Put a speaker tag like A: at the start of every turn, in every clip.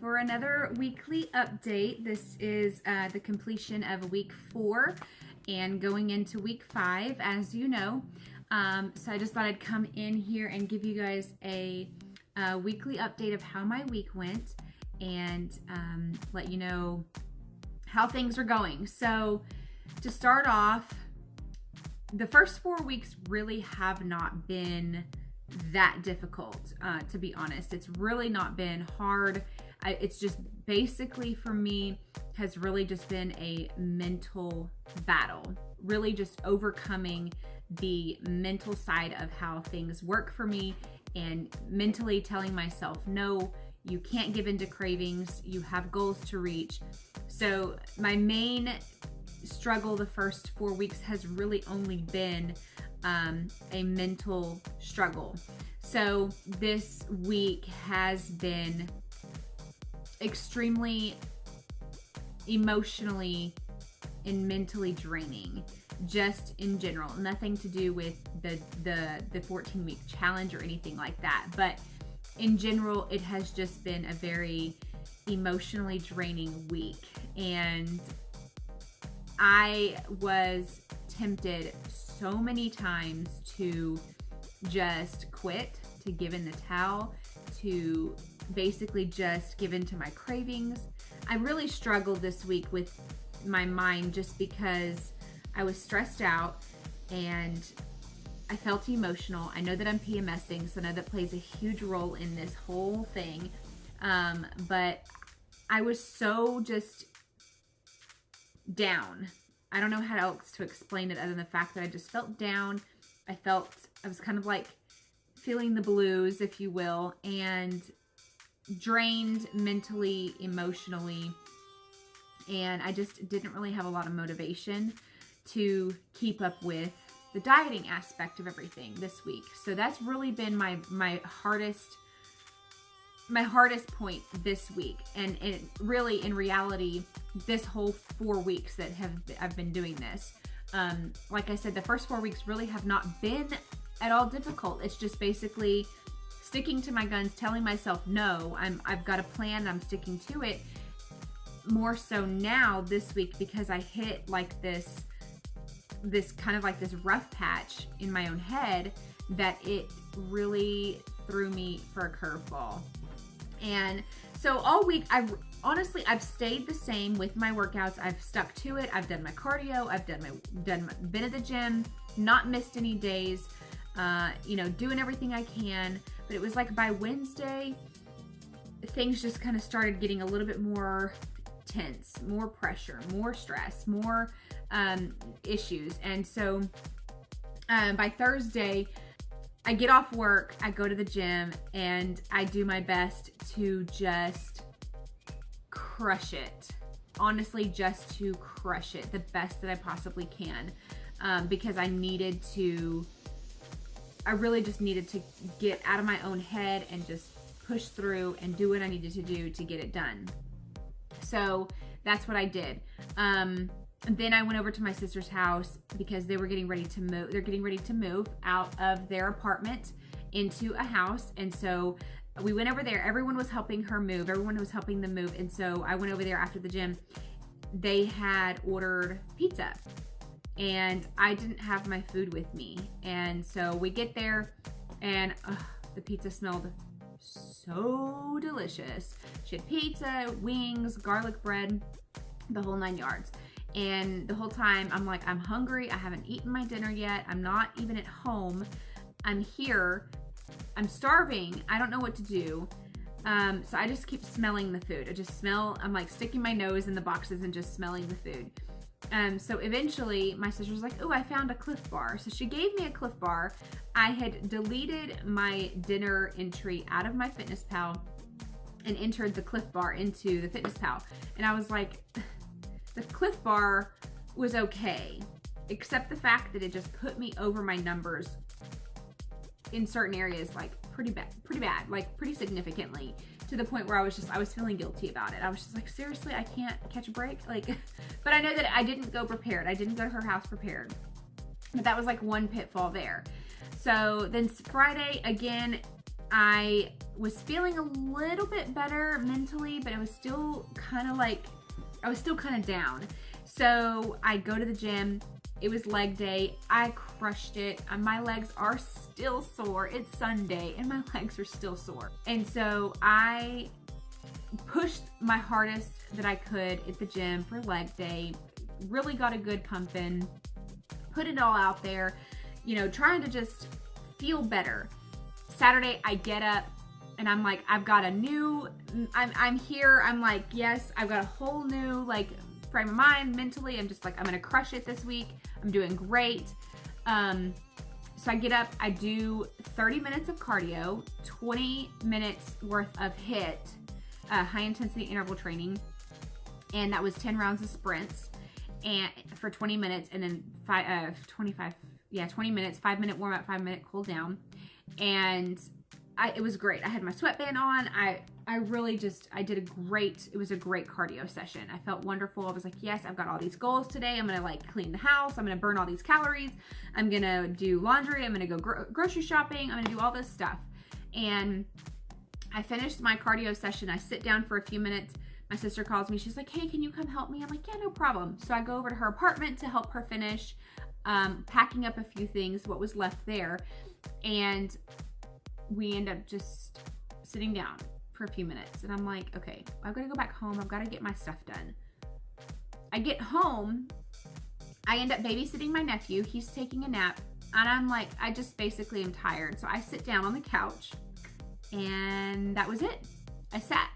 A: for another weekly update. This is the completion of week 4 and going into week 5, as you know. So I just thought I'd come in here and give you guys a weekly update of how my week went and let you know how things are going. So to start off, the first 4 weeks really have not been that difficult, to be honest. It's really not been hard. It's just basically for me has really just been a mental battle, really just overcoming the mental side of how things work for me and mentally telling myself, no, you can't give in to cravings, you have goals to reach. So my main struggle the first 4 weeks has really only been a mental struggle. So this week has been extremely emotionally and mentally draining, just in general. Nothing to do with the 14-week challenge or anything like that, but in general, it has just been a very emotionally draining week. And I was tempted so many times to just quit, to give in the towel, to basically just give in to my cravings. I really struggled this week with my mind just because I was stressed out and I felt emotional. I know that I'm PMSing, so I know that plays a huge role in this whole thing. But I was so just down. I don't know how else to explain it other than the fact that I just felt down. I was kind of like feeling the blues, if you will, and drained mentally, emotionally, and I just didn't really have a lot of motivation to keep up with the dieting aspect of everything this week. So that's really been my hardest point this week, and really in reality this whole 4 weeks that I've been doing this. Like I said, the first 4 weeks really have not been at all difficult. It's just basically sticking to my guns, telling myself no, I've got a plan, I'm sticking to it. More so now this week, because I hit like this kind of like this rough patch in my own head, that it really threw me for a curveball. And so all week, I've stayed the same with my workouts. I've stuck to it. I've done my cardio. I've been at the gym, not missed any days, doing everything I can. But it was like by Wednesday, things just kind of started getting a little bit more tense, more pressure, more stress, more issues. And so by Thursday, I get off work, I go to the gym, and I do my best to just crush it. Honestly, just to crush it the best that I possibly can, because I really just needed to get out of my own head and just push through and do what I needed to do to get it done. So that's what I did. Then I went over to my sister's house because they were getting ready to move. They're getting ready to move out of their apartment into a house. And so we went over there. Everyone was helping her move. Everyone was helping them move. And so I went over there after the gym. They had ordered pizza and I didn't have my food with me. And so we get there and the pizza smelled so delicious. She had pizza, wings, garlic bread, the whole 9 yards. And the whole time I'm like, I'm hungry. I haven't eaten my dinner yet. I'm not even at home. I'm here. I'm starving. I don't know what to do. So I just keep smelling the food. I'm like sticking my nose in the boxes and just smelling the food. So eventually my sister's like, oh, I found a Cliff Bar. So she gave me a Cliff Bar. I had deleted my dinner entry out of my FitnessPal and entered the Cliff Bar into the FitnessPal. And I was like, the Cliff Bar was okay, except the fact that it just put me over my numbers in certain areas, like pretty bad, like pretty significantly, to the point where I was feeling guilty about it. I was just like, seriously, I can't catch a break? Like, but I know that I didn't go prepared. I didn't go to her house prepared. But that was like one pitfall there. So then Friday, again, I was feeling a little bit better mentally, but it was still kind of like, I was still kind of down. So I go to the gym. It was leg day. I crushed it. My legs are still sore. It's Sunday and my legs are still sore. And so I pushed my hardest that I could at the gym for leg day. Really got a good pump in. Put it all out there, you know, trying to just feel better. Saturday, I get up and I'm like, I've got a new, I'm here. I'm like, yes, I've got a whole new like frame of mind mentally. I'm just like, I'm gonna crush it this week. I'm doing great. So I get up, I do 30 minutes of cardio, 20 minutes worth of HIIT, high intensity interval training. And that was 10 rounds of sprints and for 20 minutes and then 20 minutes, 5-minute warm up, 5-minute cool down. And it was great. I had my sweatband on. I really just, it was a great cardio session. I felt wonderful. I was like, yes, I've got all these goals today. I'm going to like clean the house. I'm going to burn all these calories. I'm going to do laundry. I'm going to go grocery shopping. I'm going to do all this stuff. And I finished my cardio session. I sit down for a few minutes. My sister calls me. She's like, hey, can you come help me? I'm like, yeah, no problem. So I go over to her apartment to help her finish packing up a few things, what was left there. And we end up just sitting down for a few minutes. And I'm like, okay, I've got to go back home. I've got to get my stuff done. I get home. I end up babysitting my nephew. He's taking a nap. And I'm like, I just basically am tired. So I sit down on the couch and that was it. I sat.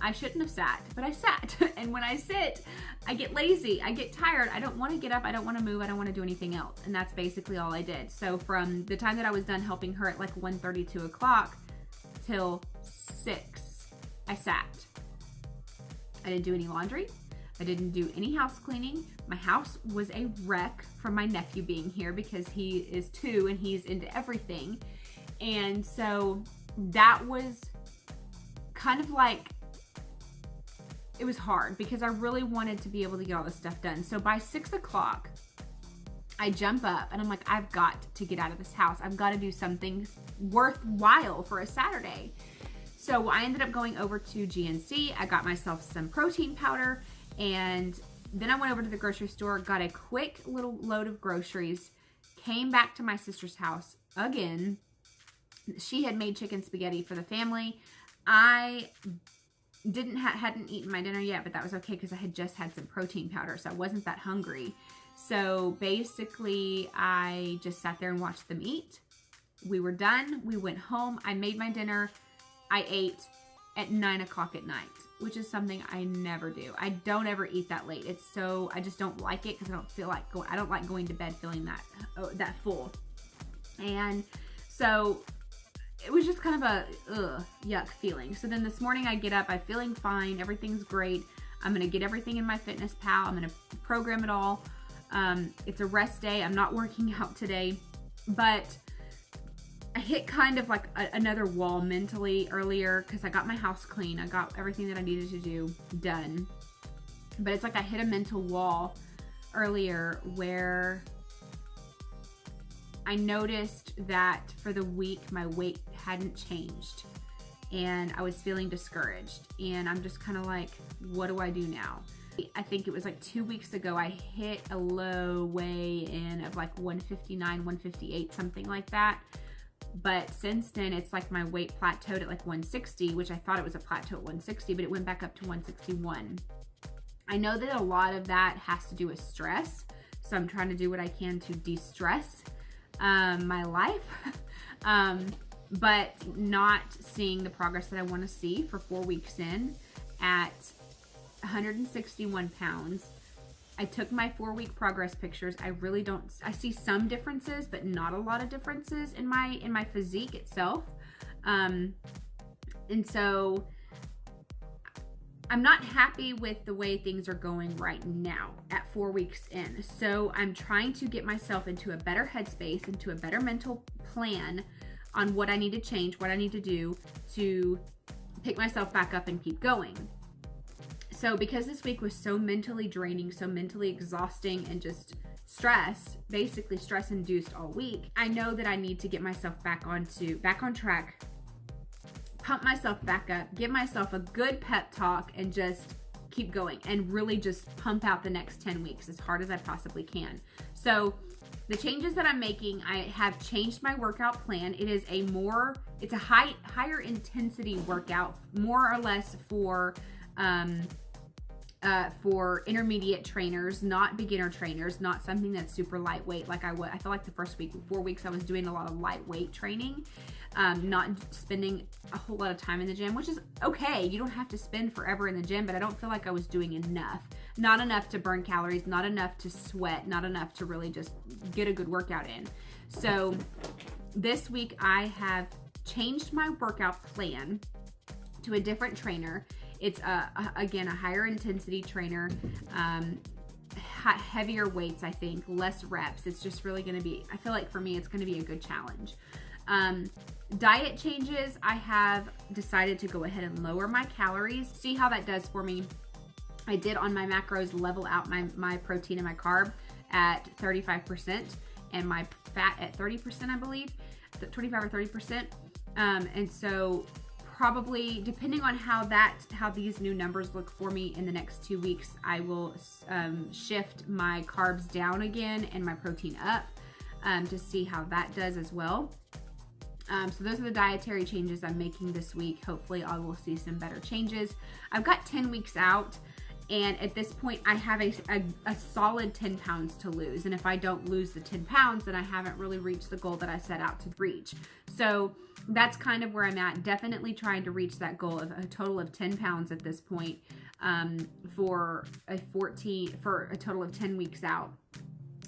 A: I shouldn't have sat, but I sat. And when I sit, I get lazy. I get tired. I don't want to get up. I don't want to move. I don't want to do anything else. And that's basically all I did. So from the time that I was done helping her at like 1:30, 2 o'clock till 6, I sat. I didn't do any laundry. I didn't do any house cleaning. My house was a wreck from my nephew being here because he is 2 and he's into everything. And so that was kind of like, it was hard because I really wanted to be able to get all this stuff done. So by 6 o'clock, I jump up and I'm like, I've got to get out of this house. I've got to do something worthwhile for a Saturday. So I ended up going over to GNC. I got myself some protein powder and then I went over to the grocery store, got a quick little load of groceries, came back to my sister's house again. She had made chicken spaghetti for the family. I hadn't eaten my dinner yet, but that was okay because I had just had some protein powder, so I wasn't that hungry. So basically, I just sat there and watched them eat. We were done. We went home. I made my dinner. I ate at 9 o'clock at night, which is something I never do. I don't ever eat that late. I just don't like it because I don't feel like I don't like going to bed feeling that full. And so it was just kind of a yuck feeling. So then this morning I get up, I'm feeling fine, everything's great. I'm gonna get everything in MyFitnessPal. I'm gonna program it all. It's a rest day. I'm not working out today, but I hit kind of like another wall mentally earlier because I got my house clean. I got everything that I needed to do done. But it's like I hit a mental wall earlier where I noticed that for the week, my weight hadn't changed and I was feeling discouraged. And I'm just kind of like, what do I do now? I think it was like 2 weeks ago, I hit a low weigh-in of like 159, 158, something like that. But since then, it's like my weight plateaued at like 160, which I thought it was a plateau at 160, but it went back up to 161. I know that a lot of that has to do with stress. So I'm trying to do what I can to de-stress my life, but not seeing the progress that I want to see for 4 weeks in at 161 pounds. I took my 4-week progress pictures. I see some differences, but not a lot of differences in my physique itself. And so I'm not happy with the way things are going right now at 4 weeks in. So I'm trying to get myself into a better headspace, into a better mental plan on what I need to change, what I need to do to pick myself back up and keep going. So because this week was so mentally draining, so mentally exhausting, and just basically stress induced all week, I know that I need to get myself back on track pump myself back up, give myself a good pep talk, and just keep going and really just pump out the next 10 weeks as hard as I possibly can. So the changes that I'm making, I have changed my workout plan. It is it's a higher intensity workout, more or less for intermediate trainers, not beginner trainers, not something that's super lightweight. Like I feel like the first 4 weeks I was doing a lot of lightweight training, not spending a whole lot of time in the gym, which is okay. You don't have to spend forever in the gym, but I don't feel like I was doing enough. Not enough to burn calories, not enough to sweat, not enough to really just get a good workout in. So this week I have changed my workout plan to a different trainer. It's again a higher intensity trainer, heavier weights, I think, less reps. It's just really going to be, I feel like for me, it's going to be a good challenge. Diet changes, I have decided to go ahead and lower my calories, see how that does for me. I did on my macros level out my protein and my carb at 35% and my fat at 30%, I believe, 25 or 30%. And so probably depending on how these new numbers look for me in the next 2 weeks, I will shift my carbs down again and my protein up to see how that does as well. So those are the dietary changes I'm making this week. Hopefully I will see some better changes. I've got 10 weeks out, and at this point I have a solid 10 pounds to lose. And if I don't lose the 10 pounds, then I haven't really reached the goal that I set out to reach. So that's kind of where I'm at. Definitely trying to reach that goal of a total of 10 pounds at this point, for a total of 10 weeks out.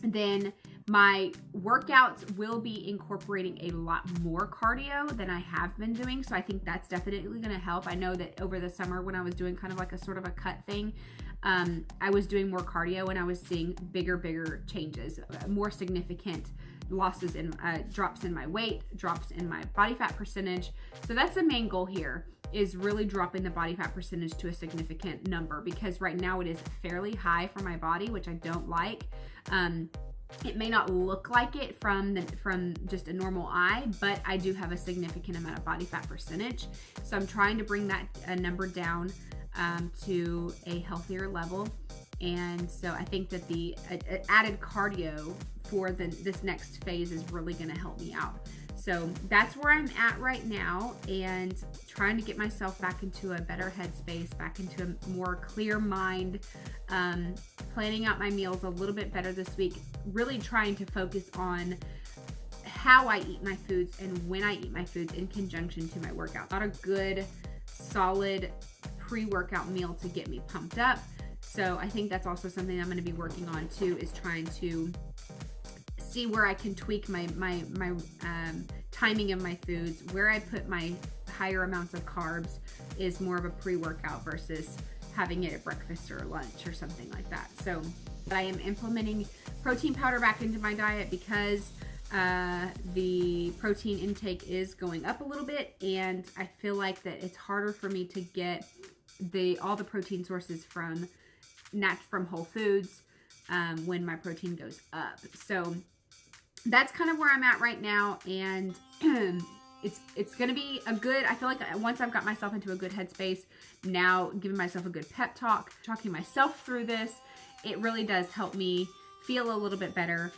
A: Then my workouts will be incorporating a lot more cardio than I have been doing. So I think that's definitely going to help. I know that over the summer when I was doing kind of like a sort of a cut thing, I was doing more cardio and I was seeing bigger changes, more significant losses in drops in my weight, drops in my body fat percentage. So that's the main goal here, is really dropping the body fat percentage to a significant number, because right now it is fairly high for my body, which I don't like. It may not look like it from just a normal eye, but I do have a significant amount of body fat percentage. So I'm trying to bring that number down to a healthier level. And so I think that the added cardio for this next phase is really going to help me out. So that's where I'm at right now, and trying to get myself back into a better headspace, back into a more clear mind, planning out my meals a little bit better this week, really trying to focus on how I eat my foods and when I eat my foods in conjunction to my workout. Not a good, solid pre-workout meal to get me pumped up. So I think that's also something I'm going to be working on too, is trying to see where I can tweak my timing of my foods. Where I put my higher amounts of carbs is more of a pre-workout versus having it at breakfast or lunch or something like that. So I am implementing protein powder back into my diet because the protein intake is going up a little bit, and I feel like that it's harder for me to get all the protein sources from Whole Foods when my protein goes up. So that's kind of where I'm at right now, and it's going to be I feel like once I've got myself into a good headspace, now giving myself a good pep talk, talking myself through this, it really does help me feel a little bit better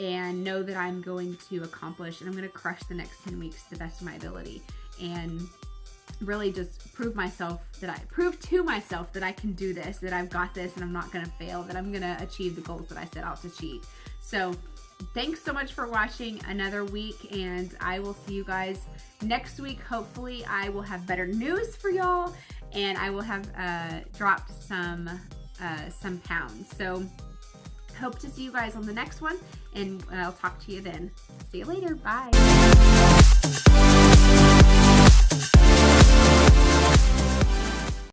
A: and know that I'm going to accomplish and I'm going to crush the next 10 weeks to the best of my ability, and really just prove to myself that I can do this, that I've got this, and I'm not going to fail, that I'm going to achieve the goals that I set out to achieve. So thanks so much for watching another week, and I will see you guys next week. Hopefully I will have better news for y'all, and I will have dropped some pounds. So hope to see you guys on the next one, and I'll talk to you then. See you later. Bye.